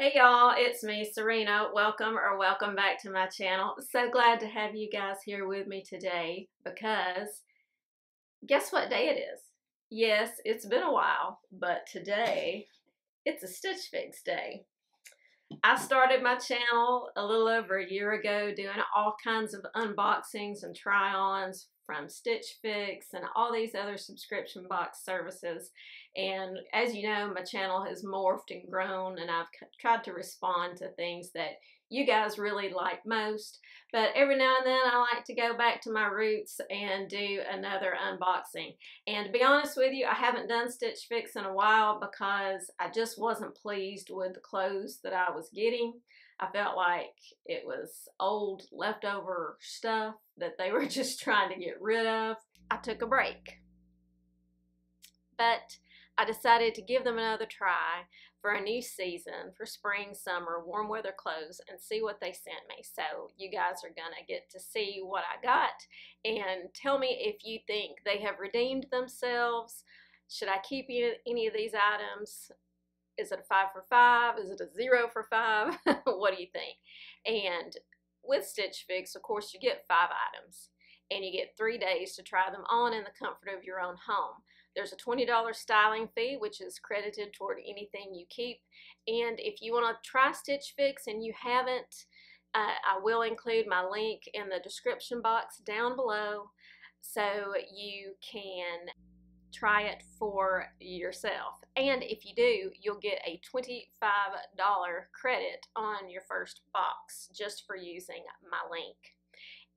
Hey y'all, it's me, Serena. Welcome back to my channel. So glad to have you guys here with me today because guess what day it is? Yes, it's been a while, but today it's a Stitch Fix day. I started my channel a little over a year ago doing all kinds of unboxings and try-ons from Stitch Fix and all these other subscription box services. And as you know, my channel has morphed and grown, and I've tried to respond to things that you guys really like most. But every now and then I like to go back to my roots and do another unboxing. And to be honest with you, I haven't done Stitch Fix in a while because I just wasn't pleased with the clothes that I was getting. I felt like it was old leftover stuff that they were just trying to get rid of. I took a break. But I decided to give them another try for a new season, for spring, summer, warm weather clothes, and see what they sent me. So you guys are gonna get to see what I got and tell me if you think they have redeemed themselves. Should I keep any of these items? Is it a 5 for 5? Is it a 0 for 5? What do you think? And with Stitch Fix, of course, you get 5 items and you get 3 days to try them on in the comfort of your own home. There's a $20 styling fee, which is credited toward anything you keep. And if you want to try Stitch Fix and you haven't, I will include my link in the description box down below so you can try it for yourself. And if you do, you'll get a $25 credit on your first box just for using my link.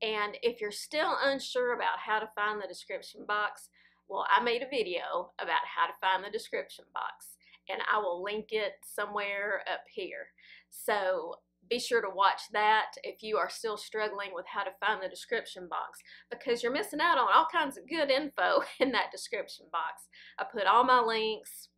And if you're still unsure about how to find the description box, well, I made a video about how to find the description box, and I will link it somewhere up here. So be sure to watch that if you are still struggling with how to find the description box, because you're missing out on all kinds of good info in that description box. I put all my links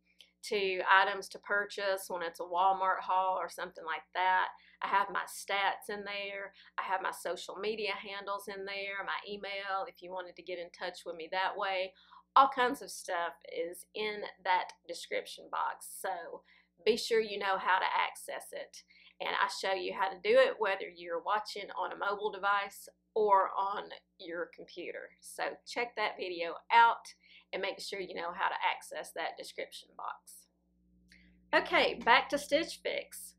to items to purchase when it's a Walmart haul or something like that. I have my stats in there. I have my social media handles in there, my email if you wanted to get in touch with me that way. All kinds of stuff is in that description box, so be sure you know how to access it. And I show you how to do it whether you're watching on a mobile device or on your computer. So check that video out and make sure you know how to access that description box. Okay, back to Stitch Fix.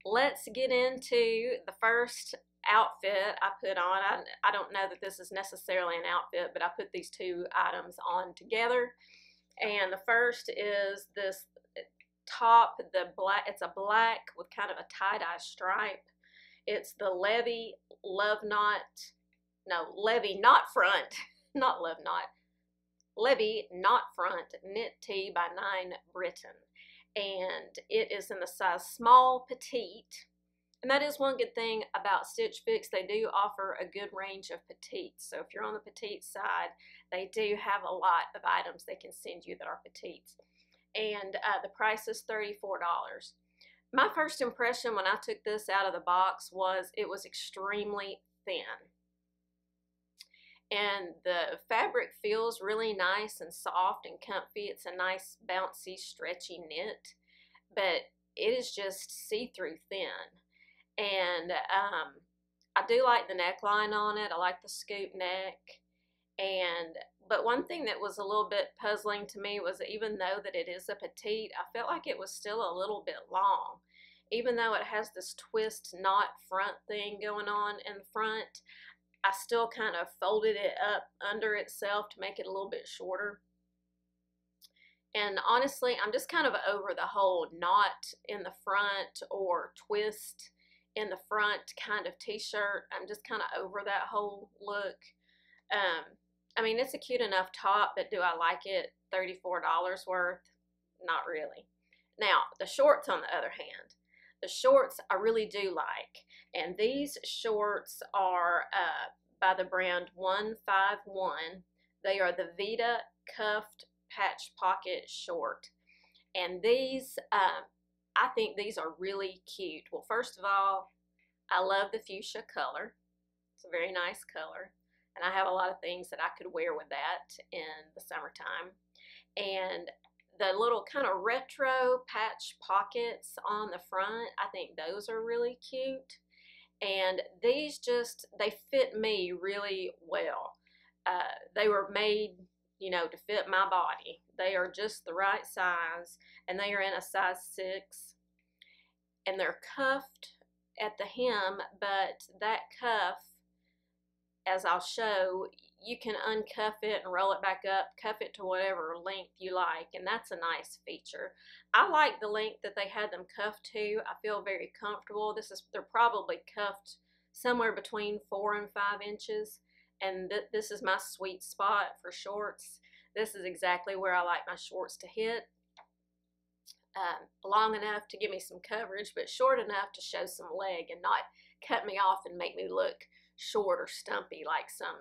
Let's get into the first outfit I put on. I don't know that this is necessarily an outfit, but I put these two items on together. And the first is this top, it's a black with kind of a tie-dye stripe. It's the Levy Not Front, not Love Knot, Levy Not Front Knit Tee by 9 Britain. And it is in the size small petite. And that is one good thing about Stitch Fix. They do offer a good range of petites. So if you're on the petite side, they do have a lot of items they can send you that are petites. And the price is $34. My first impression when I took this out of the box was it was extremely thin. And the fabric feels really nice and soft and comfy. It's a nice bouncy stretchy knit, but it is just see-through thin. And I do like the neckline on it. I like the scoop neck. But one thing that was a little bit puzzling to me was even though that it is a petite, I felt like it was still a little bit long. Even though it has this twist knot front thing going on in the front, I still kind of folded it up under itself to make it a little bit shorter. And honestly, I'm just kind of over the whole knot in the front or twist in the front kind of t-shirt. I'm just kind of over that whole look. I mean, it's a cute enough top, but do I like it $34 worth? Not really. Now, the shorts on the other hand, the shorts I really do like. And these shorts are by the brand 151. They are the Veda cuffed patch pocket short. And these, I think these are really cute. Well, first of all, I love the fuchsia color. It's a very nice color. And I have a lot of things that I could wear with that in the summertime. And the little kind of retro patch pockets on the front, I think those are really cute. And these just, they fit me really well. They were made, you know, to fit my body. They are just the right size, and they are in a size 6. And they're cuffed at the hem, but that cuff, as I'll show, you can uncuff it and roll it back up, cuff it to whatever length you like, and that's a nice feature. I like the length that they had them cuffed to. I feel very comfortable. They're probably cuffed somewhere between 4 and 5 inches, and this is my sweet spot for shorts. This is exactly where I like my shorts to hit. Long enough to give me some coverage, but short enough to show some leg and not cut me off and make me look short or stumpy like some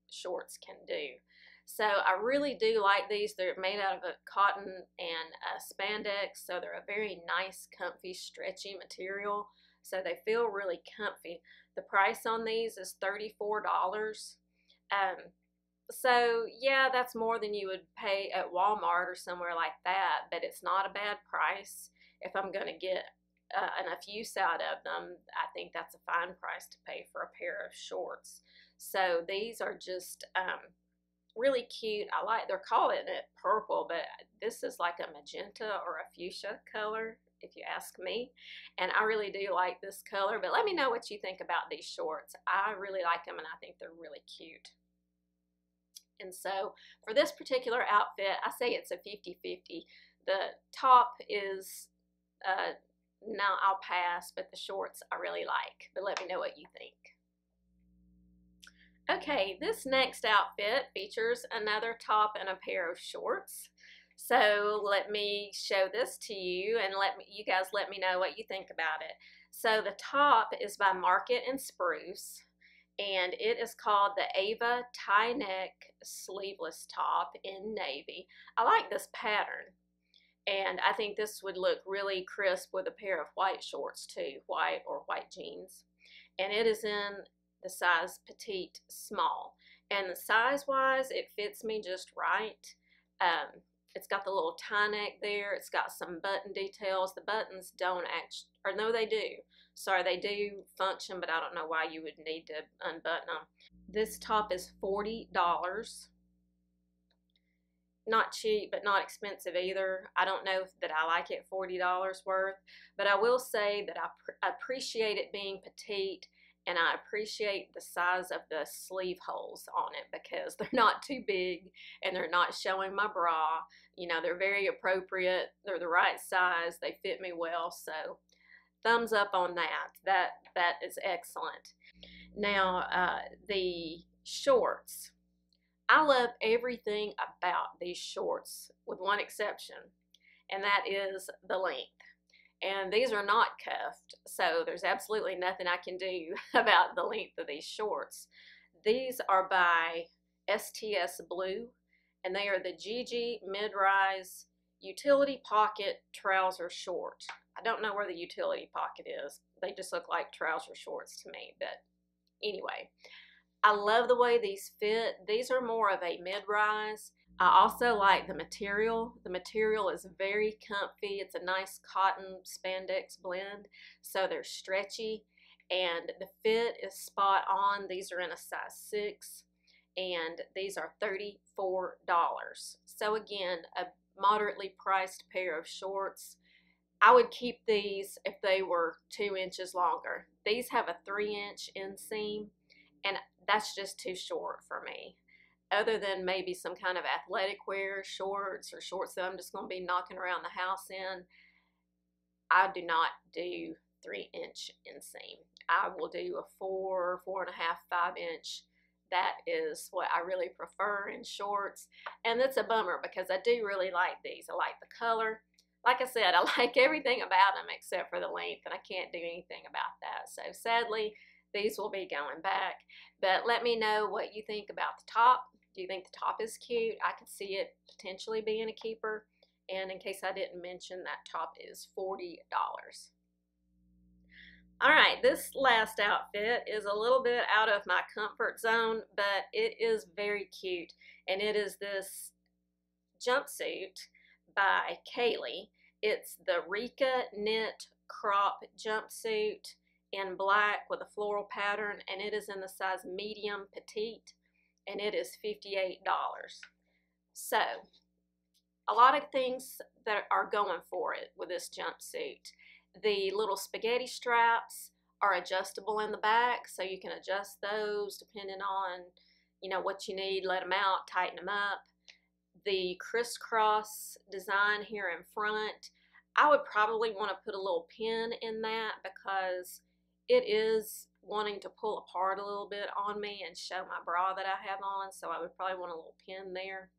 shorts can do. So I really do like these. They're made out of a cotton and spandex, so they're a very nice, comfy, stretchy material. So they feel really comfy. The price on these is $34. So yeah, that's more than you would pay at Walmart or somewhere like that, but it's not a bad price. If I'm going to get enough use out of them, I think that's a fine price to pay for a pair of shorts. So these are just really cute. They're calling it purple, but this is like a magenta or a fuchsia color, if you ask me. And I really do like this color, but let me know what you think about these shorts. I really like them, and I think they're really cute. And so for this particular outfit, I say it's a 50-50. The top is, now I'll pass, but the shorts I really like. But let me know what you think. Okay, this next outfit features another top and a pair of shorts. So let me show this to you, and you guys let me know what you think about it. So the top is by Market and Spruce, and it is called the Ava tie neck sleeveless top in navy. I like this pattern, and I think this would look really crisp with a pair of white shorts too, white or white jeans. And it is in the size petite small, and the size wise it fits me just right. It's got the little tie neck there. It's got some button details. The buttons don't actually, or no, they do. Sorry, they do function, but I don't know why you would need to unbutton them. This top is $40. Not cheap, but not expensive either. I don't know that I like it $40 worth, but I will say that I appreciate it being petite, and I appreciate the size of the sleeve holes on it because they're not too big and they're not showing my bra. You know, they're very appropriate. They're the right size. They fit me well. So thumbs up on that. That is excellent. Now, the shorts. I love everything about these shorts with one exception, and that is the length. And these are not cuffed, so there's absolutely nothing I can do about the length of these shorts. These are by STS Blue, and they are the Gigi mid-rise utility pocket trouser short. I don't know where the utility pocket is. They just look like trouser shorts to me, but anyway. I love the way these fit. These are more of a mid-rise. I also like the material. The material is very comfy. It's a nice cotton spandex blend, so they're stretchy, and the fit is spot on. These are in a size 6, and these are $34. So again, a moderately priced pair of shorts. I would keep these if they were 2 inches longer. These have a 3-inch inseam, and that's just too short for me. Other than maybe some kind of athletic wear shorts or shorts that I'm just going to be knocking around the house in, I do not do 3-inch inseam. I will do a 4, 4.5, 5-inch. That is what I really prefer in shorts. And it's a bummer because I do really like these. I like the color. Like I said, I like everything about them except for the length, and I can't do anything about that. So sadly, these will be going back. But let me know what you think about the top. Do you think the top is cute? I could see it potentially being a keeper. And in case I didn't mention, that top is $40. All right, this last outfit is a little bit out of my comfort zone, but it is very cute. And it is this jumpsuit by Kaylee. It's the Rika Knit Crop Jumpsuit in black with a floral pattern, and it is in the size medium petite, and it is $58. So, a lot of things that are going for it with this jumpsuit. The little spaghetti straps are adjustable in the back, so you can adjust those depending on, what you need. Let them out, tighten them up. The crisscross design here in front, I would probably want to put a little pin in that because it is wanting to pull apart a little bit on me and show my bra that I have on, so I would probably want a little pin there.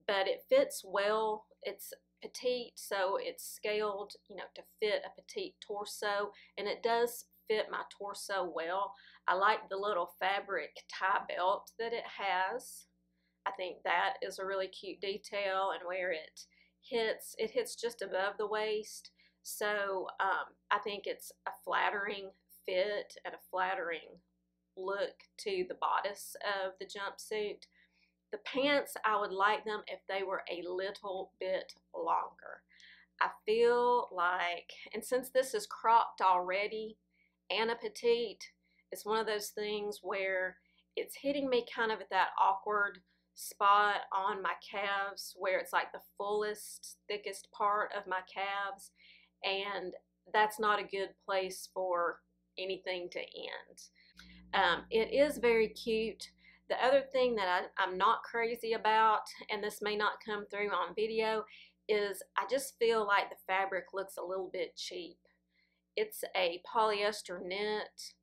But it fits well. It's petite, so it's scaled, to fit a petite torso, and it does fit my torso well. I like the little fabric tie belt that it has. I think that is a really cute detail, and where it hits just above the waist. So I think it's a flattering fit and a flattering look to the bodice of the jumpsuit. The pants, I would like them if they were a little bit longer. I feel like, and since this is cropped already and a petite, it's one of those things where it's hitting me kind of at that awkward spot on my calves where it's like the fullest, thickest part of my calves, and that's not a good place for anything to end. It is very cute. The other thing that I'm not crazy about, and this may not come through on video, is I just feel like the fabric looks a little bit cheap. It's a polyester knit,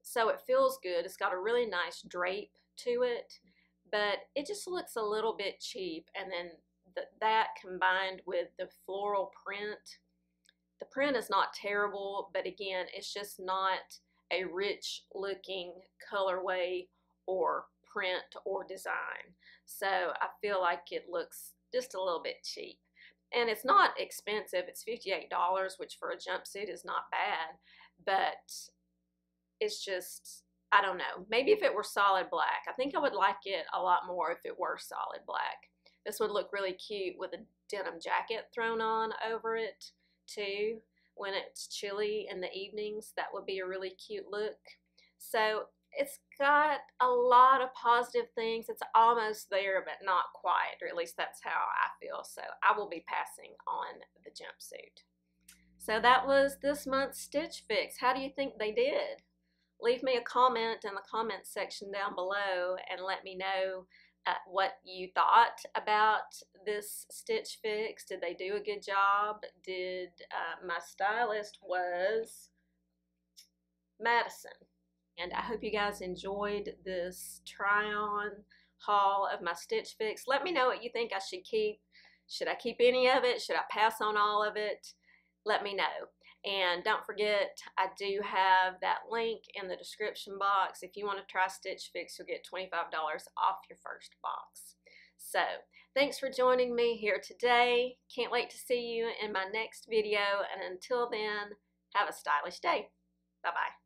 so it feels good. It's got a really nice drape to it, but it just looks a little bit cheap. And then that combined with the floral print, the print is not terrible, but again, it's just not a rich looking colorway or print or design. So I feel like it looks just a little bit cheap. And it's not expensive. It's $58, which for a jumpsuit is not bad, but it's just, I don't know. Maybe if it were solid black. I think I would like it a lot more if it were solid black. This would look really cute with a denim jacket thrown on over it too. When it's chilly in the evenings, that would be a really cute look. So it's got a lot of positive things. It's almost there, but not quite, or at least that's how I feel. So I will be passing on the jumpsuit. So that was this month's Stitch Fix. How do you think they did? Leave me a comment in the comment section down below and let me know what you thought about this Stitch Fix. Did they do a good job? Did my stylist was Madison. And I hope you guys enjoyed this try-on haul of my Stitch Fix. Let me know what you think I should keep. Should I keep any of it? Should I pass on all of it? Let me know. And don't forget, I do have that link in the description box. If you want to try Stitch Fix, you'll get $25 off your first box. So, thanks for joining me here today. Can't wait to see you in my next video. And until then, have a stylish day. Bye-bye.